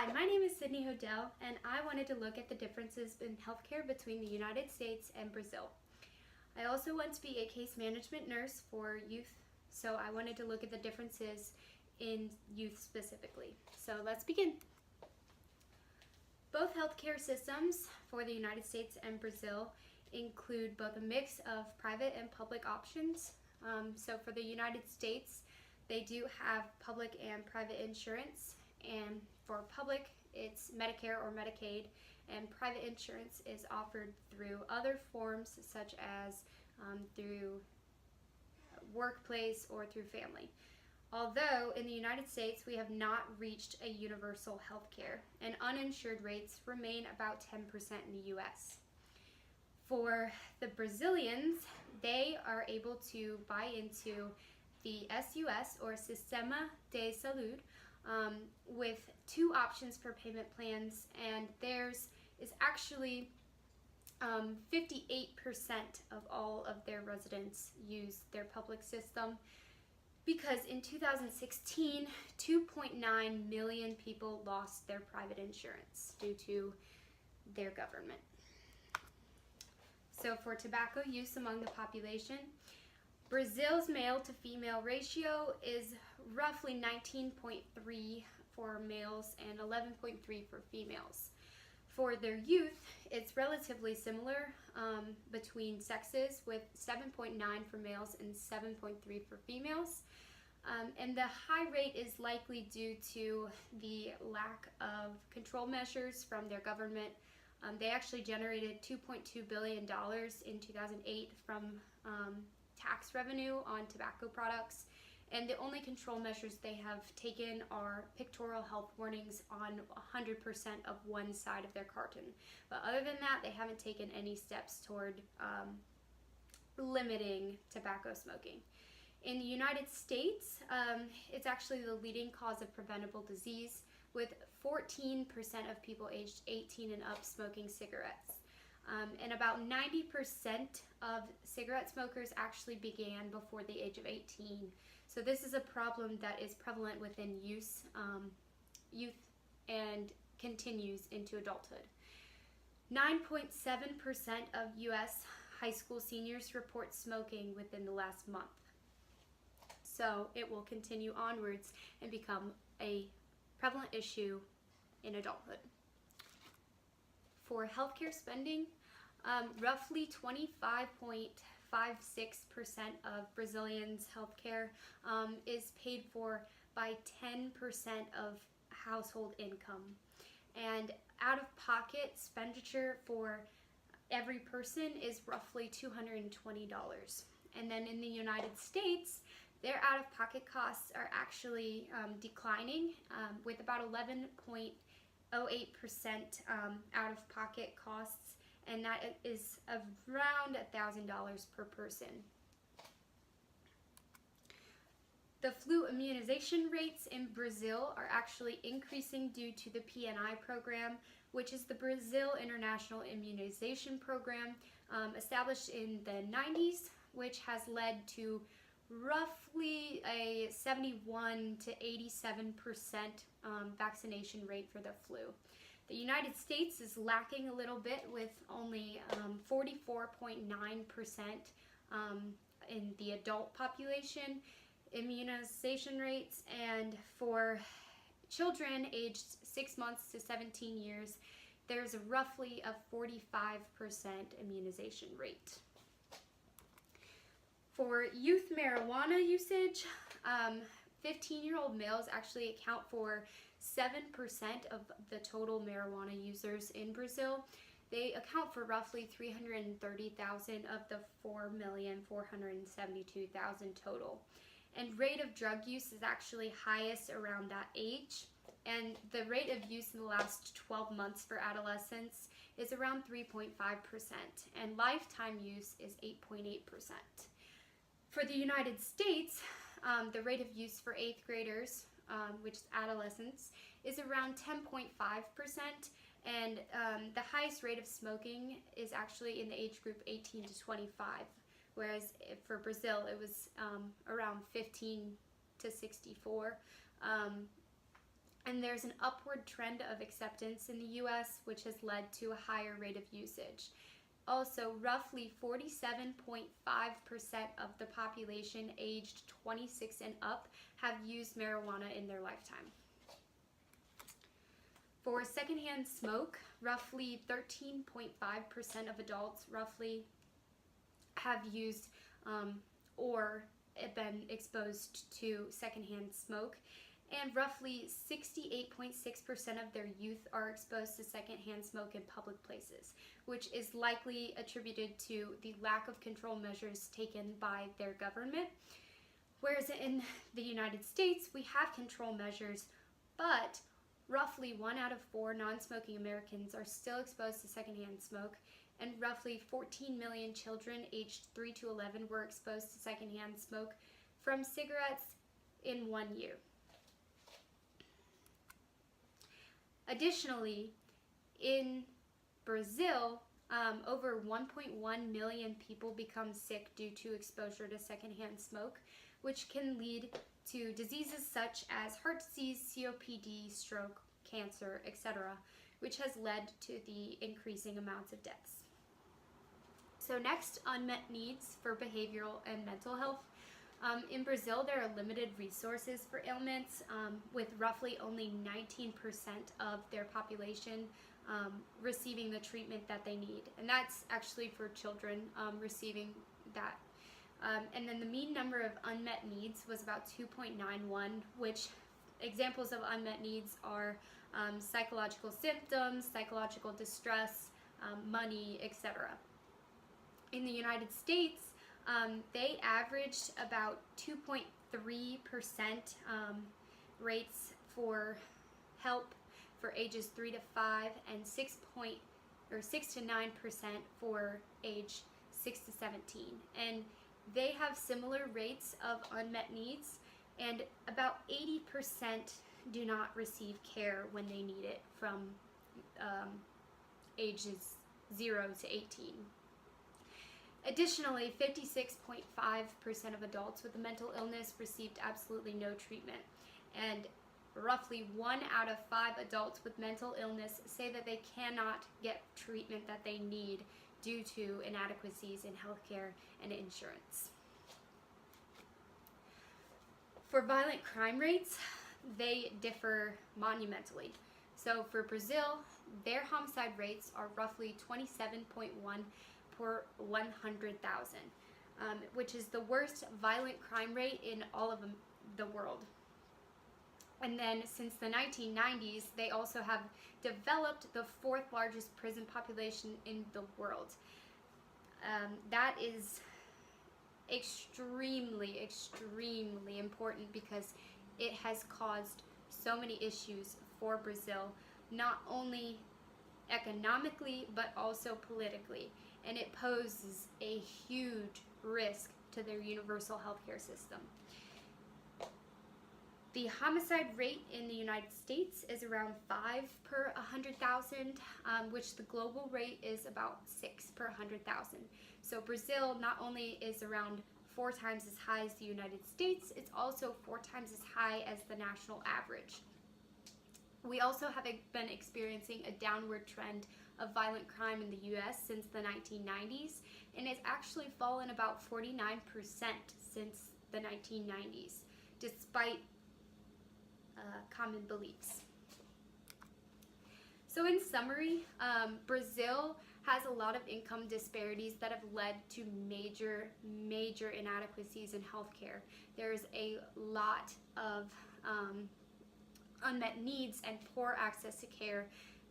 Hi, my name is Sydney Hodel, and I wanted to look at the differences in healthcare between the United States and Brazil. I also want to be a case management nurse for youth, so I wanted to look at the differences in youth specifically. So let's begin. Both healthcare systems for the United States and Brazil include both a mix of private and public options. So for the United States, they do have public and private insurance, and for public, it's Medicare or Medicaid, and private insurance is offered through other forms such as through workplace or through family. Although in the United States we have not reached a universal health care, and uninsured rates remain about 10% in the US. For the Brazilians, they are able to buy into the SUS or Sistema de Saúde with two options for payment plans, and theirs is actually 58% of all of their residents use their public system, because in 2016, 2.9 million people lost their private insurance due to their government. So for tobacco use among the population, Brazil's male to female ratio is roughly 19.3 for males and 11.3 for females. For their youth, it's relatively similar between sexes, with 7.9 for males and 7.3 for females. And the high rate is likely due to the lack of control measures from their government. They actually generated $2.2 billion in 2008 from tax revenue on tobacco products, and the only control measures they have taken are pictorial health warnings on 100% of one side of their carton. But other than that, they haven't taken any steps toward limiting tobacco smoking. In the United States, it's actually the leading cause of preventable disease, with 14% of people aged 18 and up smoking cigarettes. And about 90% of cigarette smokers actually began before the age of 18. So this is a problem that is prevalent within youth and continues into adulthood. 9.7% of U.S. high school seniors report smoking within the last month. So it will continue onwards and become a prevalent issue in adulthood. For healthcare spending, roughly 25.56% of Brazilians' healthcare is paid for by 10% of household income. And out-of-pocket expenditure for every person is roughly $220. And then in the United States, their out-of-pocket costs are actually declining, with about 11.08% out-of-pocket costs, and that is around $1,000 per person. The flu immunization rates in Brazil are actually increasing due to the PNI program, which is the Brazil International Immunization Program, established in the 90s, which has led to roughly a 71 to 87% vaccination rate for the flu. The United States is lacking a little bit, with only 44.9% in the adult population immunization rates, and for children aged 6 months to 17 years, there's roughly a 45% immunization rate. For youth marijuana usage, 15-year-old males actually account for 7% of the total marijuana users in Brazil. They account for roughly 330,000 of the 4,472,000 total. And rate of drug use is actually highest around that age. And the rate of use in the last 12 months for adolescents is around 3.5%. And lifetime use is 8.8%. For the United States, the rate of use for 8th graders, which is adolescents, is around 10.5%, and the highest rate of smoking is actually in the age group 18 to 25, whereas for Brazil it was around 15 to 64. and there's an upward trend of acceptance in the US, which has led to a higher rate of usage. Also, roughly 47.5% of the population aged 26 and up have used marijuana in their lifetime. For secondhand smoke, roughly 13.5% of adults roughly have used or been exposed to secondhand smoke, and roughly 68.6% of their youth are exposed to secondhand smoke in public places, which is likely attributed to the lack of control measures taken by their government. Whereas in the United States, we have control measures, but roughly 1 out of 4 non-smoking Americans are still exposed to secondhand smoke, and roughly 14 million children aged 3 to 11 were exposed to secondhand smoke from cigarettes in 1 year. Additionally, in Brazil, over 1.1 million people become sick due to exposure to secondhand smoke, which can lead to diseases such as heart disease, COPD, stroke, cancer, etc., which has led to the increasing amounts of deaths. So next, unmet needs for behavioral and mental health. In Brazil, there are limited resources for ailments, with roughly only 19% of their population receiving the treatment that they need. And that's actually for children receiving that. And then the mean number of unmet needs was about 2.91, which examples of unmet needs are psychological symptoms, psychological distress, money, etc. In the United States, they averaged about 2.3% rates for help for ages 3 to 5 and 6 to 9% for age 6 to 17. And they have similar rates of unmet needs, and about 80% do not receive care when they need it from ages 0 to 18. Additionally, 56.5% of adults with a mental illness received absolutely no treatment, and roughly 1 out of 5 adults with mental illness say that they cannot get treatment that they need due to inadequacies in healthcare and insurance. For violent crime rates, they differ monumentally. So for Brazil, their homicide rates are roughly 27.1 per 100,000, which is the worst violent crime rate in all of the world. And then since the 1990s, they also have developed the 4th largest prison population in the world. That is extremely, extremely important because it has caused so many issues for Brazil, not only economically, but also politically. And it poses a huge risk to their universal healthcare system. The homicide rate in the United States is around 5 per 100,000, which the global rate is about 6 per 100,000. So Brazil not only is around 4 times as high as the United States, it's also 4 times as high as the national average. We also have been experiencing a downward trend of violent crime in the US since the 1990s, and it's actually fallen about 49% since the 1990s, despite common beliefs. So in summary, Brazil has a lot of income disparities that have led to major inadequacies in healthcare. There's a lot of unmet needs and poor access to care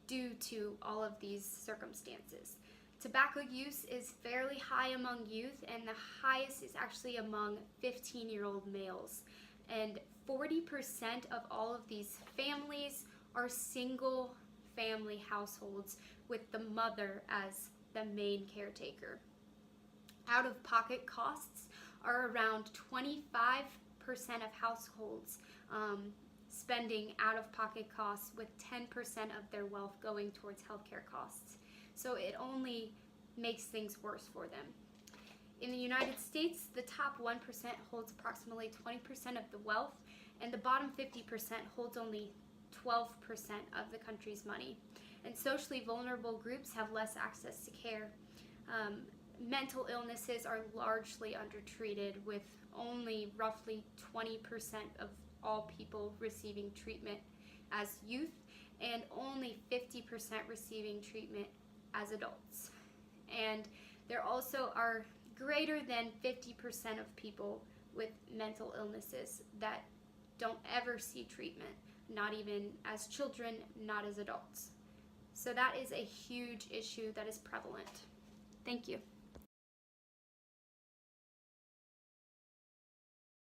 due to all of these circumstances. Tobacco use is fairly high among youth, and the highest is actually among 15-year-old males. And 40% of all of these families are single family households with the mother as the main caretaker. Out-of-pocket costs are around 25% of households spending out-of-pocket costs, with 10% of their wealth going towards healthcare costs. So it only makes things worse for them. In the United States, the top 1% holds approximately 20% of the wealth, and the bottom 50% holds only 12% of the country's money. And socially vulnerable groups have less access to care. Mental illnesses are largely undertreated, with only roughly 20% of all people receiving treatment as youth and only 50% receiving treatment as adults. And there also are greater than 50% of people with mental illnesses that don't ever see treatment, not even as children, not as adults. So that is a huge issue that is prevalent. Thank you.